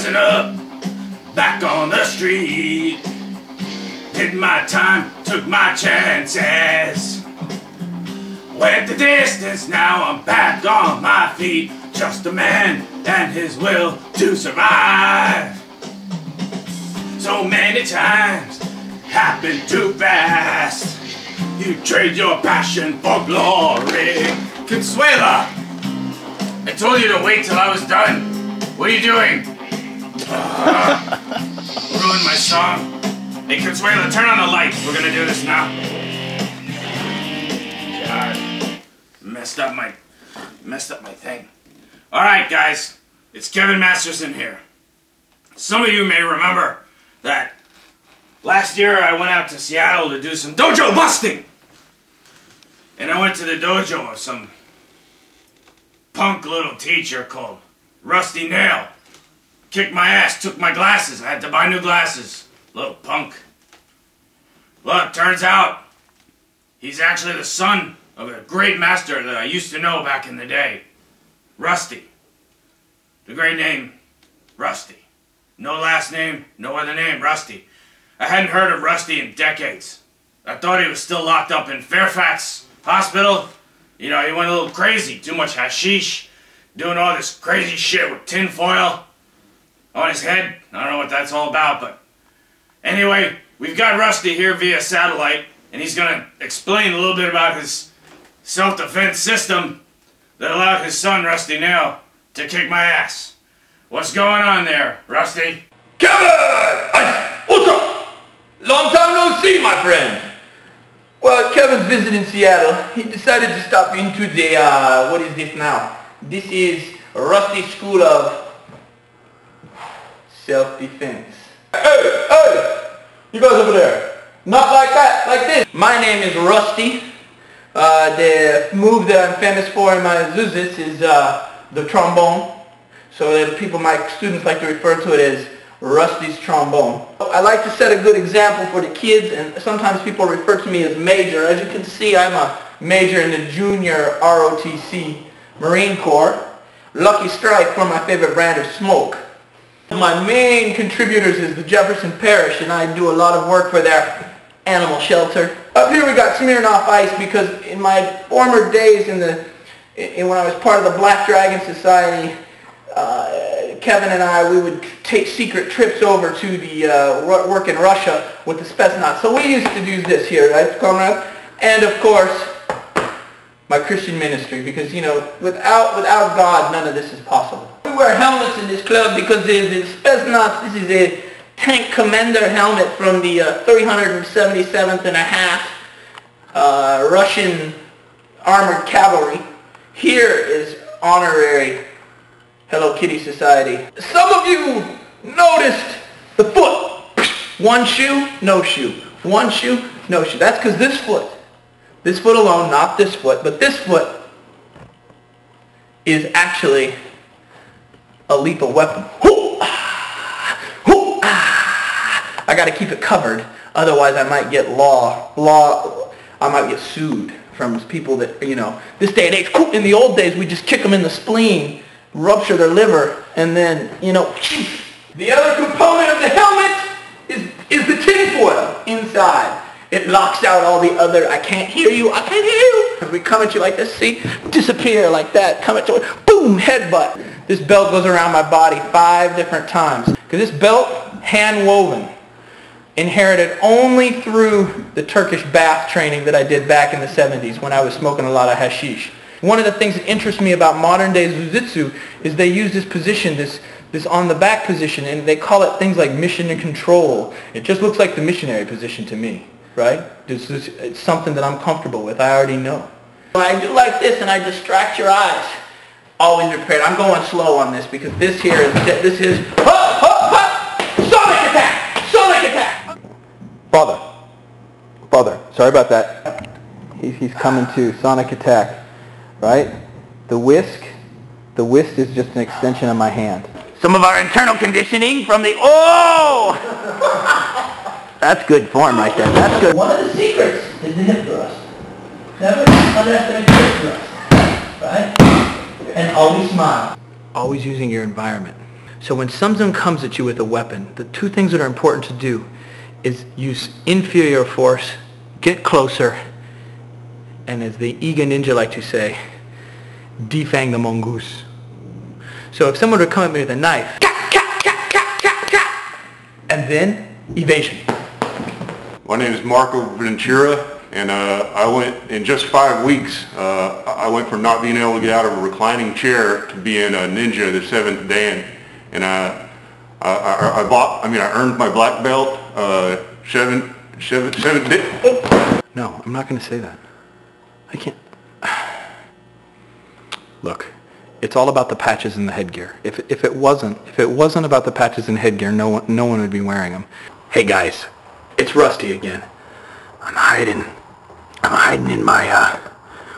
rising up, back on the street. Did my time, took my chances. Went the distance, now I'm back on my feet. Just a man and his will to survive. So many times, happened too fast. You trade your passion for glory. Consuela, I told you to wait till I was done. What are you doing? Ruined my song. Hey, Consuela, turn on the lights. We're gonna do this now. God, messed up my thing. All right, guys, it's Kevin Masterson here. Some of you may remember that last year I went out to Seattle to do some dojo busting, and I went to the dojo of some punk little teacher called Rusty Nail. Kicked my ass, took my glasses. I had to buy new glasses. Little punk. Well, it turns out he's actually the son of a great master that I used to know back in the day. Rusty. The great name, Rusty. No last name, no other name, Rusty. I hadn't heard of Rusty in decades. I thought he was still locked up in Fairfax Hospital. You know, he went a little crazy. Too much hashish. Doing all this crazy shit with tin foil on his head. I don't know what that's all about, but anyway, we've got Rusty here via satellite, and he's gonna explain a little bit about his self-defense system that allowed his son, Rusty Nail, to kick my ass. What's going on there, Rusty? Kevin! What's up? Long time no see, my friend. Well, Kevin's visiting Seattle. He decided to stop into the, what is this now? This is Rusty's School of Self-Defense. Hey, hey! You guys over there. Not like that, like this. My name is Rusty. The move that I'm famous for in my zuzits is the trombone. So that people, my students like to refer to it as Rusty's trombone. I like to set a good example for the kids, and sometimes people refer to me as Major. As you can see, I'm a Major in the Junior ROTC Marine Corps. Lucky Strike for my favorite brand of smoke. My main contributors is the Jefferson Parish, and I do a lot of work for their animal shelter. Up here we got Smirnoff Ice because in my former days when I was part of the Black Dragon Society, Kevin and I, we would take secret trips over to the work in Russia with the Spetsnaz. So we used to do this here, right, comrade? And of course, my Christian ministry, because, you know, without God, none of this is possible. We wear helmets in this club because the Spetsnaz, this is a tank commander helmet from the 377th and a half Russian armored cavalry. Here is honorary Hello Kitty Society. Some of you noticed the foot. One shoe, no shoe. One shoe, no shoe. That's because this foot alone, not this foot, but this foot is actually a lethal weapon. I got to keep it covered, otherwise I might get I might get sued from people that, you know, this day and age. In the old days, we just kick them in the spleen, rupture their liver, and then, you know, the other component of the helmet is the tinfoil inside. It locks out all the other, I can't hear you, I can't hear you. If we come at you like this, see, disappear like that, come at you, boom, headbutt. This belt goes around my body 5 different times. Because this belt, hand woven, inherited only through the Turkish bath training that I did back in the 70s when I was smoking a lot of hashish. One of the things that interests me about modern day Jiu-Jitsu is they use this position, this on the back position, and they call it things like mission and control. It just looks like the missionary position to me, right? It's something that I'm comfortable with. I already know. When I do like this and I distract your eyes, always prepared. I'm going slow on this because this here is sonic attack! Sonic attack! Father, sorry about that. He's coming to sonic attack. Right? The whisk is just an extension of my hand. Some of our internal conditioning from the, oh! That's good form right there. That's good. One of the secrets is the hip thrust. Never underestimate the hip thrust. Right? And always smile. Always using your environment. So when someone comes at you with a weapon, the two things that are important to do is use inferior force, get closer, and as the Iga ninja like to say, defang the mongoose. So if someone were to come at me with a knife, and then evasion. My name is Marco Ventura, and I went, in just 5 weeks, I went from not being able to get out of a reclining chair to being a ninja the 7th dan. And I earned my black belt, No, I'm not going to say that. I can't. Look, it's all about the patches and the headgear. If it wasn't about the patches and headgear, no one would be wearing them. Hey guys, it's Rusty again. I'm hiding in my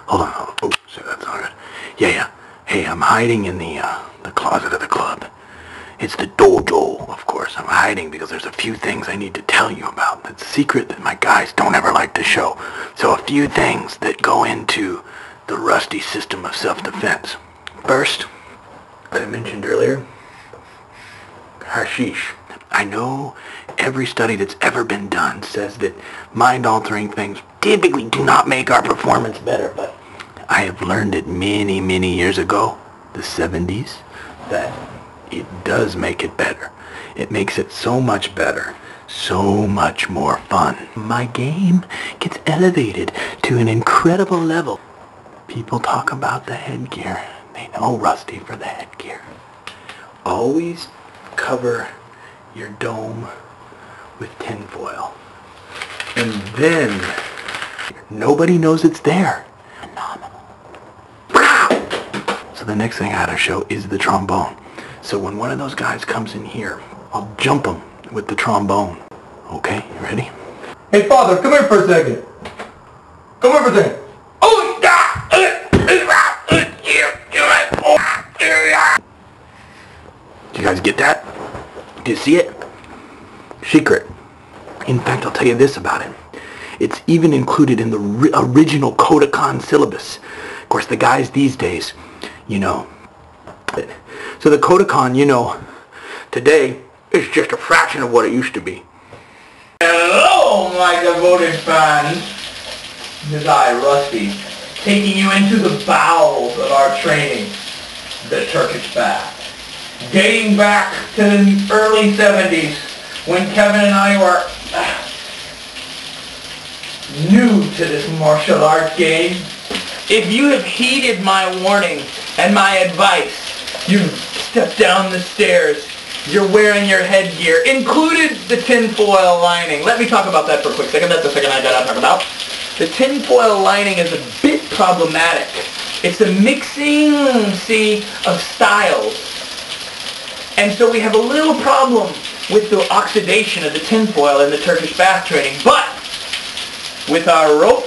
hold on. Oh, so that's not good. Yeah. Hey, I'm hiding in the closet of the club. It's the dojo, of course. I'm hiding because there's a few things I need to tell you about. That's a secret that my guys don't ever like to show. So a few things that go into the Rusty system of self-defense. First, as I mentioned earlier, hashish. I know every study that's ever been done says that mind-altering things typically do not make our performance better, but I have learned it many, many years ago, the 70s, that it does make it better. It makes it so much better, so much more fun. My game gets elevated to an incredible level. People talk about the headgear. They know Rusty for the headgear. Always cover your dome with tinfoil. And then nobody knows it's there. Phenomenal. So the next thing I had to show is the trombone. So when one of those guys comes in here, I'll jump him with the trombone. Okay, you ready? Hey, Father, come here for a second. Come here for a second. Do you guys get that? Do you see it? Secret. In fact, I'll tell you this about it. It's even included in the original Kodokan syllabus. Of course, the guys these days, you know. So the Kodokan, you know, today is just a fraction of what it used to be. Hello, my devoted fans. This is I, Rusty, taking you into the bowels of our training, the Turkish bath. Dating back to the early 70s, when Kevin and I were new to this martial art game. If you have heeded my warning and my advice, you step down the stairs, you're wearing your headgear, included the tinfoil lining. Let me talk about that for a quick second. That's the second I gotta talk about. The tinfoil lining is a bit problematic. It's a mixing, see, of styles. And so we have a little problem with the oxidation of the tinfoil in the Turkish bath training. But with our rope,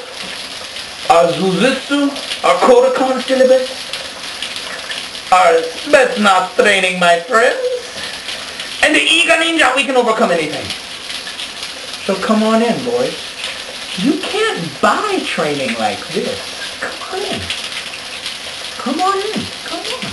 our Zuzitsu, our Kodokan syllabus, our Spetsnaz training, my friends, and the Iga Ninja, we can overcome anything. So come on in, boys. You can't buy training like this. Come on in. Come on in. Come on.